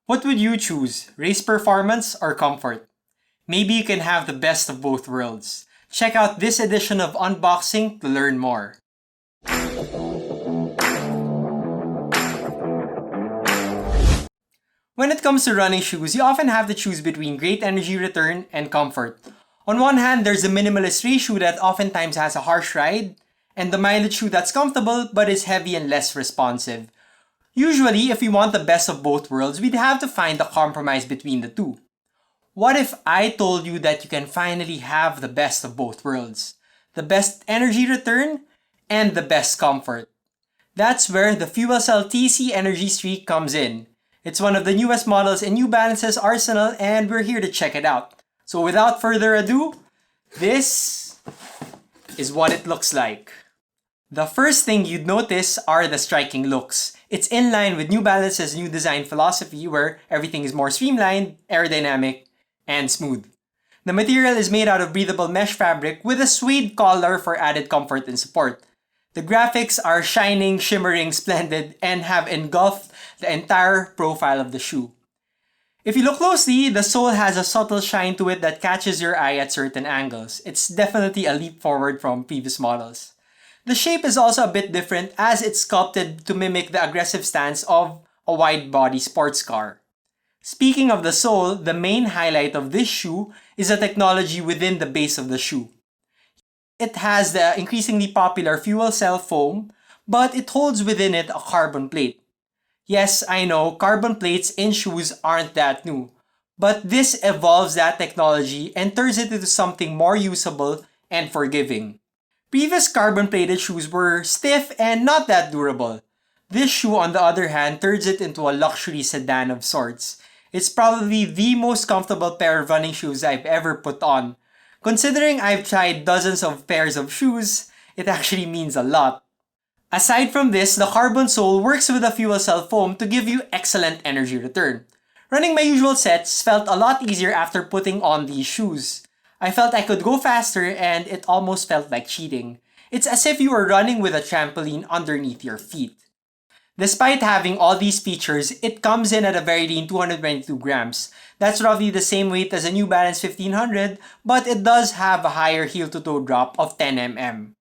What would you choose, race performance or comfort? Maybe you can have the best of both worlds. Check out this edition of Unboxing to learn more. When it comes to running shoes, you often have to choose between great energy return and comfort. On one hand, there's a minimalist race shoe that oftentimes has a harsh ride, and the mileage shoe that's comfortable but is heavy and less responsive. Usually, if we want the best of both worlds, we'd have to find a compromise between the two. What if I told you that you can finally have the best of both worlds? The best energy return and the best comfort. That's where the FuelCell TC EnergyStreak comes in. It's one of the newest models in New Balance's arsenal and we're here to check it out. So without further ado, this is what it looks like. The first thing you'd notice are the striking looks. It's in line with New Balance's new design philosophy where everything is more streamlined, aerodynamic, and smooth. The material is made out of breathable mesh fabric with a suede collar for added comfort and support. The graphics are shining, shimmering, splendid, and have engulfed the entire profile of the shoe. If you look closely, the sole has a subtle shine to it that catches your eye at certain angles. It's definitely a leap forward from previous models. The shape is also a bit different as it's sculpted to mimic the aggressive stance of a wide-body sports car. Speaking of the sole, the main highlight of this shoe is the technology within the base of the shoe. It has the increasingly popular FuelCell foam, but it holds within it a carbon plate. Yes, I know, carbon plates in shoes aren't that new, but this evolves that technology and turns it into something more usable and forgiving. Previous carbon-plated shoes were stiff and not that durable. This shoe, on the other hand, turns it into a luxury sedan of sorts. It's probably the most comfortable pair of running shoes I've ever put on. Considering I've tried dozens of pairs of shoes, it actually means a lot. Aside from this, the carbon sole works with the FuelCell foam to give you excellent energy return. Running my usual sets felt a lot easier after putting on these shoes. I felt I could go faster and it almost felt like cheating. It's as if you were running with a trampoline underneath your feet. Despite having all these features, it comes in at a very lean 222 grams. That's roughly the same weight as a New Balance 1500, but it does have a higher heel-to-toe drop of 10 mm.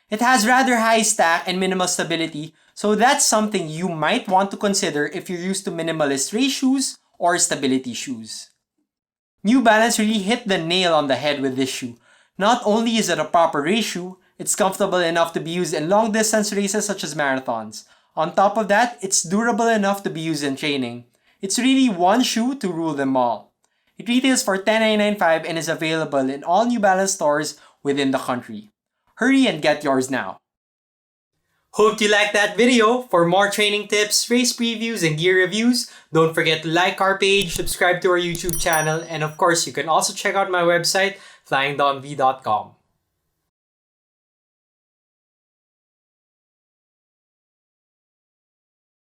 It has rather high stack and minimal stability, so that's something you might want to consider if you're used to minimalist race shoes or stability shoes. New Balance really hit the nail on the head with this shoe. Not only is it a proper race shoe, it's comfortable enough to be used in long-distance races such as marathons. On top of that, it's durable enough to be used in training. It's really one shoe to rule them all. It retails for $10.995 and is available in all New Balance stores within the country. Hurry and get yours now. Hope you liked that video. For more training tips, race previews, and gear reviews, don't forget to like our page, subscribe to our YouTube channel, and of course, you can also check out my website, FlyingDonV.com.